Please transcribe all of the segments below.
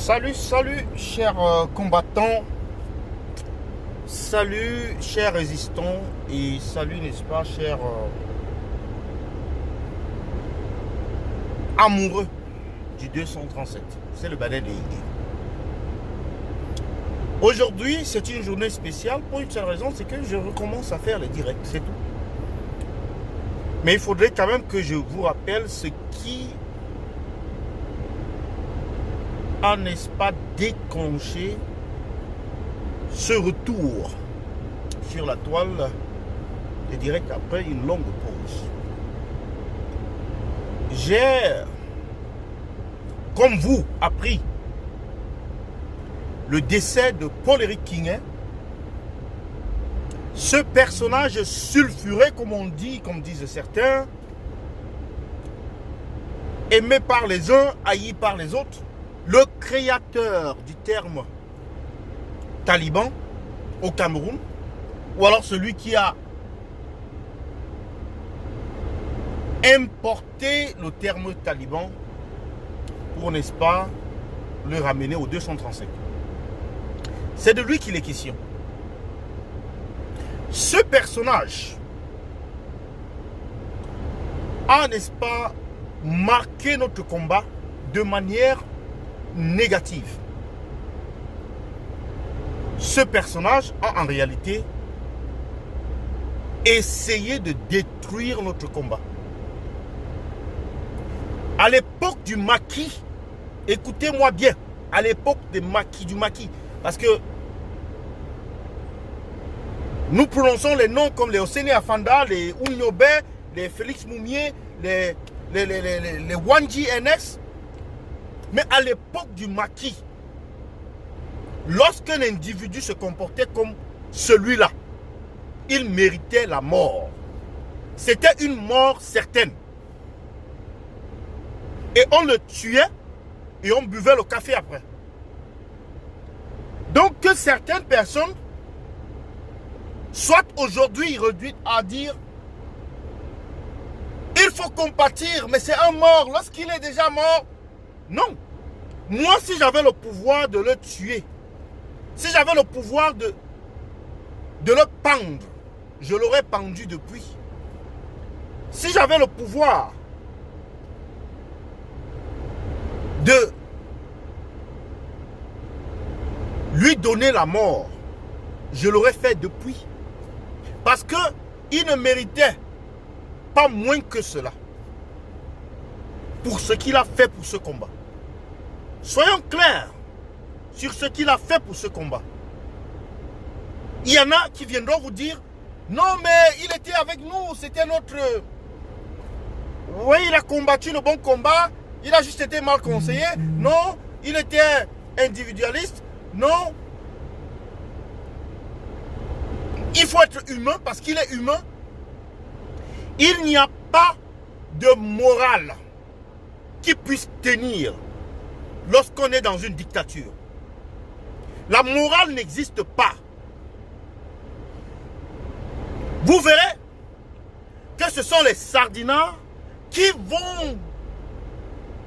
Salut, salut, chers combattants, salut, chers résistants, et salut, n'est-ce pas, chers amoureux du 237. C'est le balai des idées. Aujourd'hui, c'est une journée spéciale pour une seule raison, c'est que je recommence à faire les directs, c'est tout. Mais il faudrait quand même que je vous rappelle ce qui a, n'est-ce pas, déclenché ce retour sur la toile des directs après une longue pause. J'ai, comme vous, appris le décès de Paul-Éric Kinguet, ce personnage sulfuré, comme on dit, comme disent certains, aimé par les uns, haï par les autres, le créateur du terme taliban au Cameroun, ou alors celui qui a importé le terme taliban pour, n'est-ce pas, le ramener au 235. C'est de lui qu'il est question. Ce personnage a, n'est-ce pas, marqué notre combat de manière négative. Ce personnage a en réalité essayé de détruire notre combat. À l'époque du maquis, écoutez-moi bien, à l'époque du maquis, parce que nous prononçons les noms comme les Hosseini Afanda, les Ounyobe, les Félix Moumier, les Wanji NS. Mais à l'époque du maquis, lorsqu'un individu se comportait comme celui-là, il méritait la mort. C'était une mort certaine. Et on le tuait et on buvait le café après. Donc que certaines personnes soient aujourd'hui réduites à dire il faut compatir, mais c'est un mort. Lorsqu'il est déjà mort, non. Moi, si j'avais le pouvoir de le tuer, si j'avais le pouvoir de le pendre, je l'aurais pendu depuis. Si j'avais le pouvoir de lui donner la mort, je l'aurais fait depuis. Parce qu'il ne méritait pas moins que cela pour ce qu'il a fait pour ce combat. Soyons clairs sur ce qu'il a fait pour ce combat. Il y en a qui viendront vous dire non, mais il était avec nous, c'était notre... Oui, il a combattu le bon combat, il a juste été mal conseillé. Non, il était individualiste. Non. Il faut être humain parce qu'il est humain. Il n'y a pas de morale qui puisse tenir lorsqu'on est dans une dictature. La morale n'existe pas. Vous verrez que ce sont les sardinards qui vont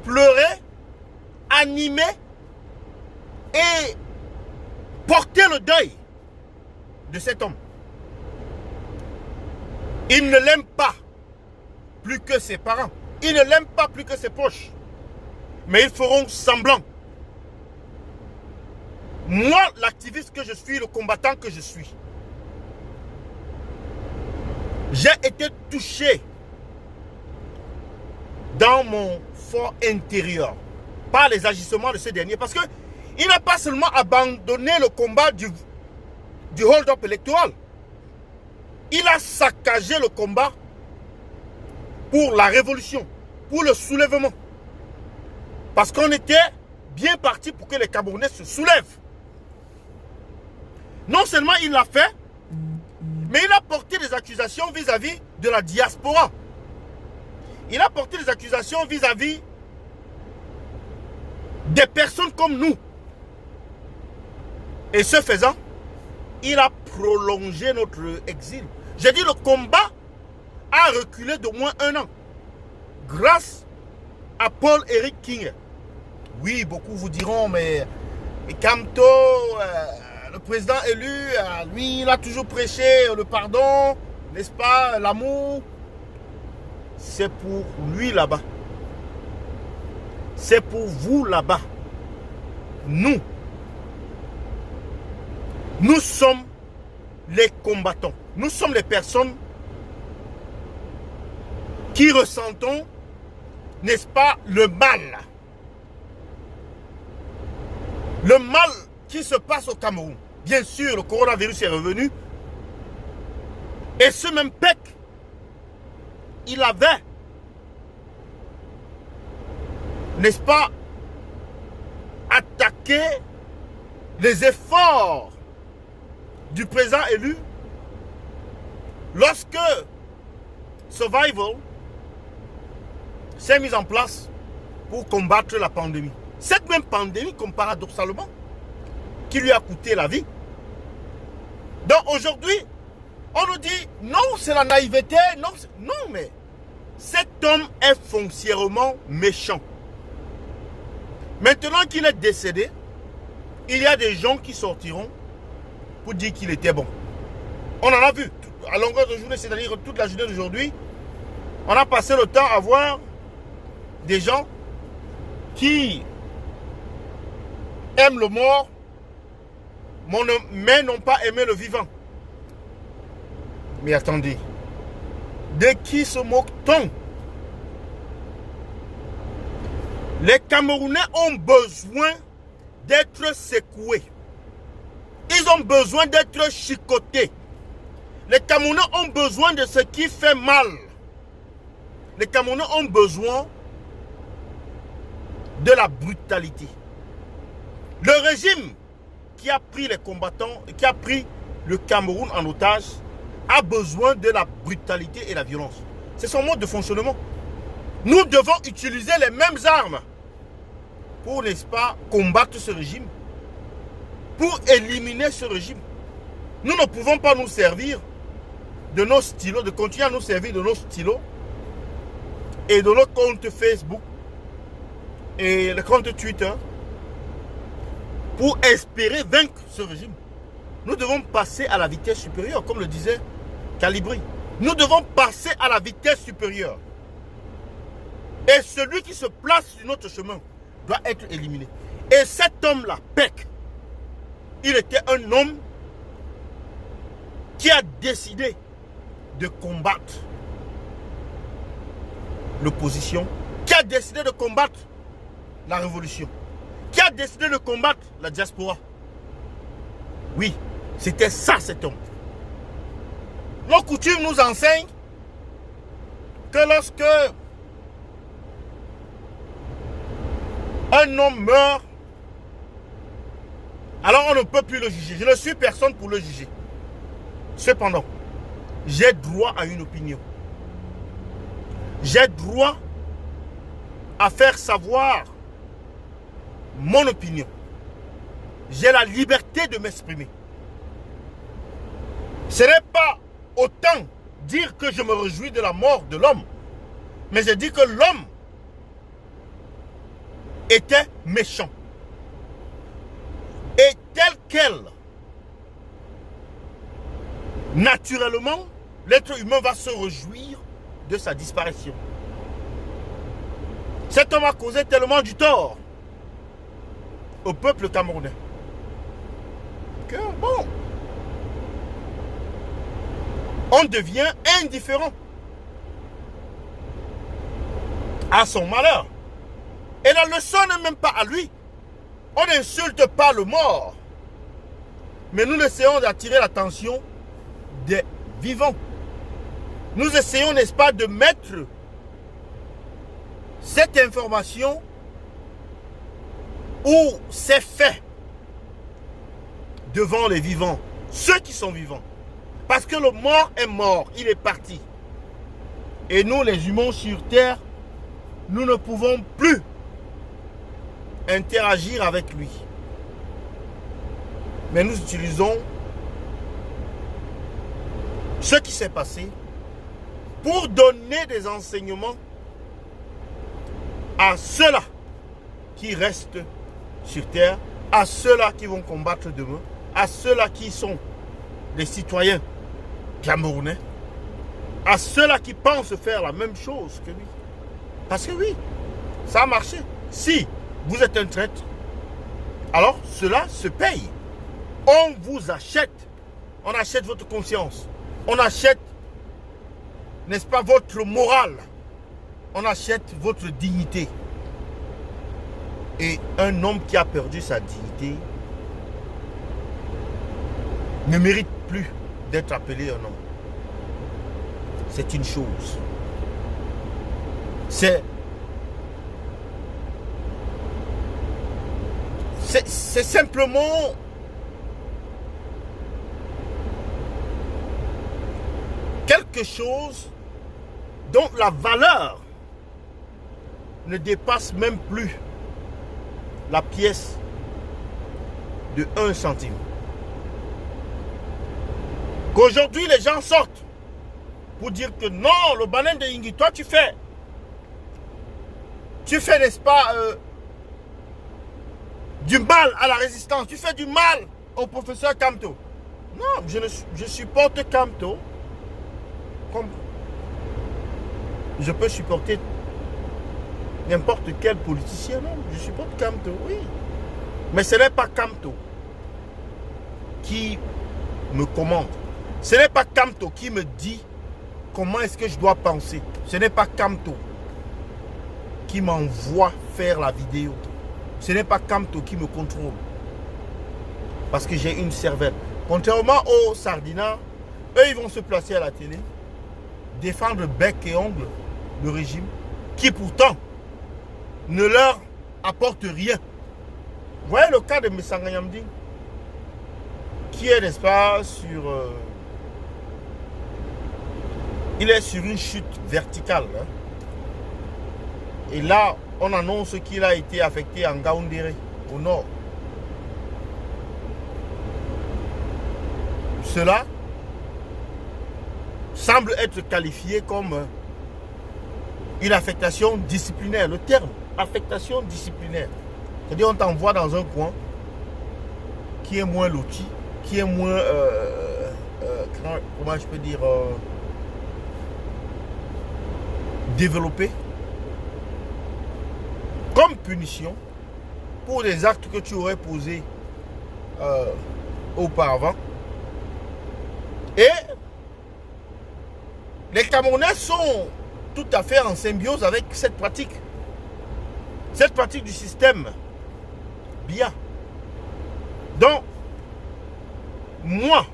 pleurer, animer et porter le deuil de cet homme. Ils ne l'aiment pas plus que ses parents. Ils ne l'aiment pas plus que ses proches. Mais ils feront semblant. Moi, l'activiste que je suis, le combattant que je suis, j'ai été touché dans mon fort intérieur par les agissements de ce dernier. Parce qu'il n'a pas seulement abandonné le combat du hold-up électoral. Il a saccagé le combat pour la révolution, pour le soulèvement. Parce qu'on était bien parti pour que les Camerounais se soulèvent. Non seulement il l'a fait, mais il a porté des accusations vis-à-vis de la diaspora. Il a porté des accusations vis-à-vis des personnes comme nous. Et ce faisant, il a prolongé notre exil. J'ai dit le combat a reculé de moins 1 an grâce à Paul-Éric Kinguet. Oui, beaucoup vous diront, mais Kamto, le président élu, lui, il a toujours prêché le pardon, n'est-ce pas, l'amour. C'est pour lui là-bas. C'est pour vous là-bas. Nous sommes les combattants. Nous sommes les personnes qui ressentons, n'est-ce pas, le mal. Le mal qui se passe au Cameroun. Bien sûr, le coronavirus est revenu. Et ce même PEC, il avait, n'est-ce pas, attaqué les efforts du président élu lorsque Survival s'est mis en place pour combattre la pandémie. Cette même pandémie, comme paradoxalement, qui lui a coûté la vie. Donc aujourd'hui, on nous dit, non, c'est la naïveté, non, mais cet homme est foncièrement méchant. Maintenant qu'il est décédé, il y a des gens qui sortiront pour dire qu'il était bon. On en a vu à longueur de journée, c'est-à-dire toute la journée d'aujourd'hui, on a passé le temps à voir des gens qui aiment le mort, mais n'ont pas aimé le vivant. Mais attendez, de qui se moque-t-on? Les Camerounais ont besoin d'être secoués. Ils ont besoin d'être chicotés. Les Camerounais ont besoin de ce qui fait mal. Les Camerounais ont besoin de la brutalité. Le régime qui a pris les combattants, qui a pris le Cameroun en otage, a besoin de la brutalité et la violence. C'est son mode de fonctionnement. Nous devons utiliser les mêmes armes pour, n'est-ce pas, combattre ce régime, pour éliminer ce régime. Nous ne pouvons pas nous servir de nos stylos, de continuer à nous servir de nos stylos et de nos comptes Facebook et le compte Twitter pour espérer vaincre ce régime. Nous devons passer à la vitesse supérieure, comme le disait Calibri. Nous devons passer à la vitesse supérieure. Et celui qui se place sur notre chemin doit être éliminé. Et cet homme-là, PEC, il était un homme qui a décidé de combattre l'opposition, qui a décidé de combattre la révolution, qui a décidé de combattre la diaspora. Oui, c'était ça cet homme. Nos coutumes nous enseignent que lorsque un homme meurt, alors on ne peut plus le juger. Je ne suis personne pour le juger. Cependant, j'ai droit à une opinion. J'ai droit à faire savoir mon opinion. J'ai la liberté de m'exprimer. Ce n'est pas autant dire que je me réjouis de la mort de l'homme, mais je dis que l'homme était méchant. Et tel quel, naturellement, l'être humain va se réjouir de sa disparition. Cet homme a causé tellement du tort au peuple camerounais que, bon, on devient indifférent à son malheur. Et la leçon n'est même pas à lui. On n'insulte pas le mort. Mais nous essayons d'attirer l'attention des vivants. Nous essayons, n'est-ce pas, de mettre cette information ou ces faits devant les vivants, ceux qui sont vivants. Parce que le mort est mort, il est parti. Et nous, les humains sur terre, nous ne pouvons plus interagir avec lui. Mais nous utilisons ce qui s'est passé pour donner des enseignements à ceux-là qui restent sur terre, à ceux-là qui vont combattre demain, à ceux-là qui sont des citoyens camerounais, à ceux-là qui pensent faire la même chose que lui. Parce que oui, ça a marché. Si vous êtes un traître, alors cela se paye. On vous achète. On achète votre conscience. On achète, n'est-ce pas, votre morale. On achète votre dignité. Et un homme qui a perdu sa dignité ne mérite plus d'être appelé un homme. C'est une chose. C'est simplement quelque chose dont la valeur ne dépasse même plus la pièce de 1 centime. Qu'aujourd'hui les gens sortent pour dire que non, le Banen de Yingui, toi tu fais, n'est-ce pas, du mal à la résistance, tu fais du mal au professeur Kamto. Non, je supporte Kamto comme je peux supporter n'importe quel politicien. Non, je supporte Kamto, oui. Mais ce n'est pas Kamto qui me commande. Ce n'est pas Kamto qui me dit comment est-ce que je dois penser. Ce n'est pas Kamto qui m'envoie faire la vidéo. Ce n'est pas Kamto qui me contrôle. Parce que j'ai une cervelle. Contrairement aux Sardinats, eux, ils vont se placer à la télé, défendre bec et ongle le régime, qui pourtant ne leur apporte rien. Vous voyez le cas de Messanga Nyamding, qui est, n'est-ce pas, sur... il est sur une chute verticale. Hein. Et là, on annonce qu'il a été affecté en Gaoundéré, au nord. Cela semble être qualifié comme une affectation disciplinaire. Le terme, affectation disciplinaire. C'est-à-dire on t'envoie dans un coin qui est moins loti, qui est moins, comment je peux dire, développé, comme punition pour des actes que tu aurais posés auparavant. Et les Camerounais sont tout à fait en symbiose avec cette pratique du système BIA. Donc, moi,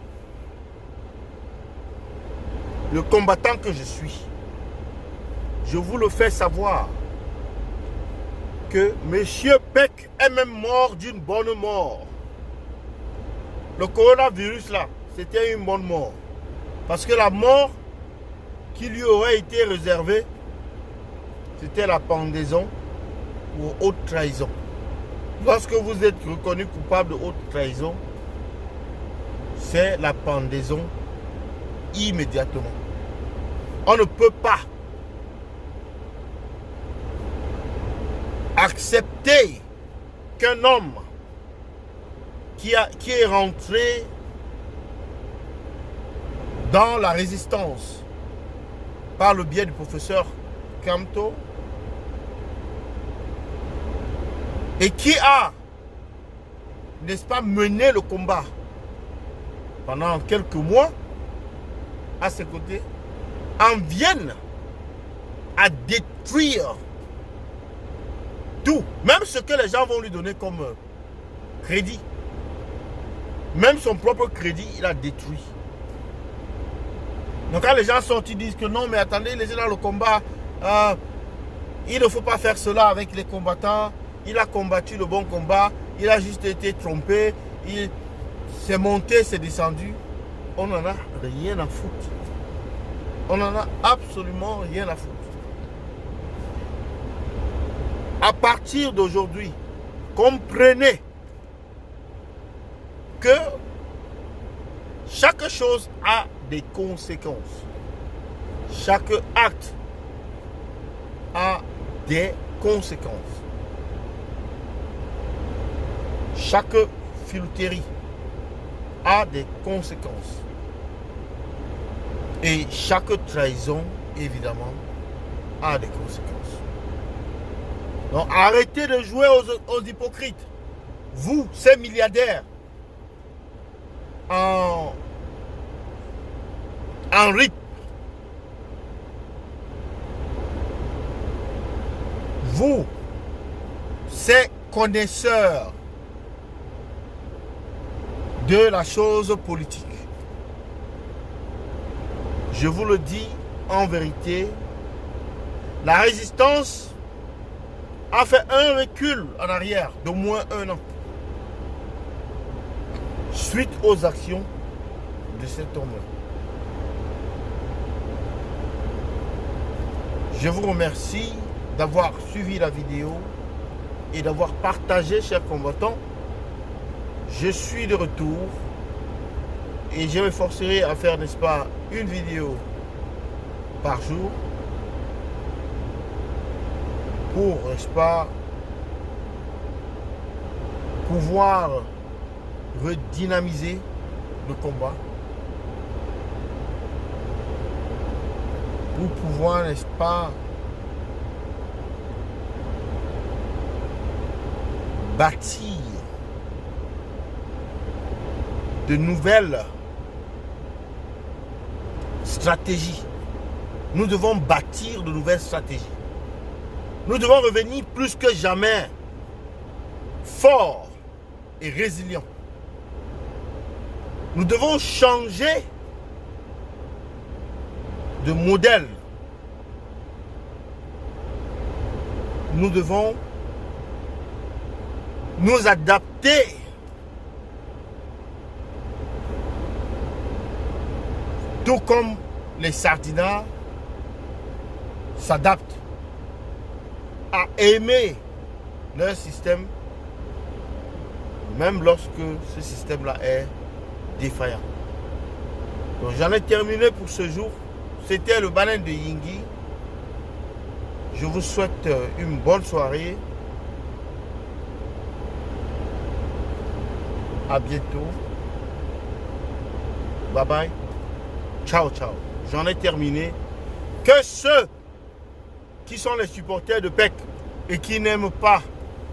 le combattant que je suis, je vous le fais savoir que M. Peck est même mort d'une bonne mort. Le coronavirus là, c'était une bonne mort. Parce que la mort qui lui aurait été réservée, c'était la pendaison ou haute trahison. Lorsque vous êtes reconnu coupable de haute trahison, c'est la pendaison immédiatement. On ne peut pas accepter qu'un homme qui est rentré dans la résistance par le biais du professeur Kamto et qui a, n'est-ce pas, mené le combat pendant quelques mois à ses côtés, en vienne à détruire tout, même ce que les gens vont lui donner comme crédit, même son propre crédit, il a détruit. Donc quand les gens sortent, ils disent que non, mais attendez, il est dans le combat, il ne faut pas faire cela avec les combattants, il a combattu le bon combat, il a juste été trompé, il s'est monté, s'est descendu. On n'en a rien à foutre. On n'en a absolument rien à foutre. À partir d'aujourd'hui, comprenez que chaque chose a des conséquences. Chaque acte a des conséquences. chaque filouterie a des conséquences. Et chaque trahison, évidemment, a des conséquences. Donc arrêtez de jouer aux hypocrites. Vous, ces milliardaires, en RIP, vous, ces connaisseurs de la chose politique, je vous le dis en vérité, la résistance a fait un recul en arrière d'au moins 1 an suite aux actions de cet homme-là. Je vous remercie d'avoir suivi la vidéo et d'avoir partagé, chers combattants. Je suis de retour et je m'efforcerai à faire, n'est-ce pas, une vidéo par jour pour, n'est-ce pas, pouvoir redynamiser le combat, pour pouvoir, n'est-ce pas, bâtir de nouvelles stratégies. Nous devons bâtir de nouvelles stratégies. Nous devons revenir plus que jamais forts et résilients. Nous devons changer de modèle. Nous devons nous adapter tout comme les sardinats s'adaptent à aimer leur système même lorsque ce système-là est défaillant. Donc j'en ai terminé pour ce jour. C'était le Banane de Yingui. Je vous souhaite une bonne soirée. À bientôt. Bye bye. Ciao, ciao. J'en ai terminé. Que ceux qui sont les supporters de PEC et qui n'aiment pas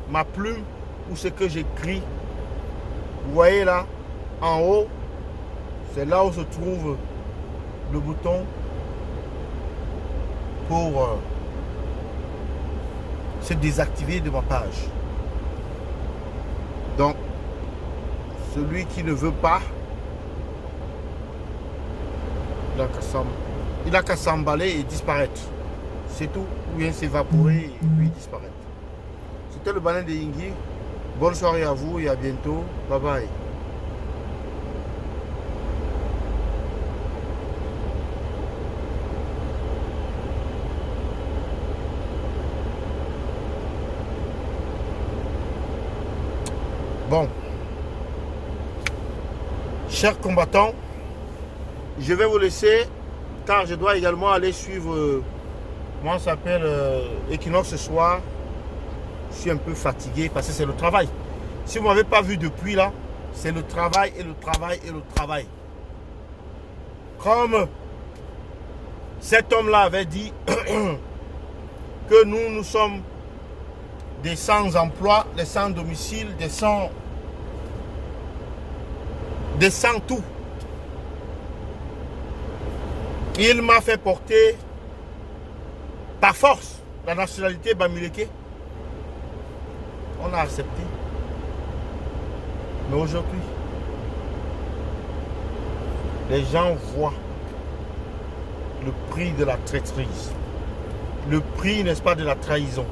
ma plume ou ce que j'écris, vous voyez là, en haut, c'est là où se trouve le bouton pour se désactiver de ma page. Donc, celui qui ne veut pas, il n'a qu'à s'emballer et disparaître. C'est tout. Ou bien s'évaporer et puis disparaître. C'était le Banane de Yingui. Bonne soirée à vous et à bientôt. Bye bye. Bon. Chers combattants, je vais vous laisser car je dois également aller suivre, comment ça s'appelle, Equinox ce soir. Je suis un peu fatigué parce que c'est le travail. Si vous ne m'avez pas vu depuis là, c'est le travail et le travail et le travail. Comme cet homme-là avait dit que nous sommes des sans-emploi, des sans-domicile, des sans-tout. Il m'a fait porter par force la nationalité Bamileke. On a accepté. Mais aujourd'hui, les gens voient le prix de la traîtrise. Le prix, n'est-ce pas, de la trahison.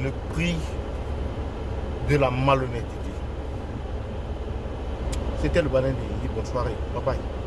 Le prix de la malhonnêteté. C'était le Banane de Yingui. Bonne soirée. Bye bye.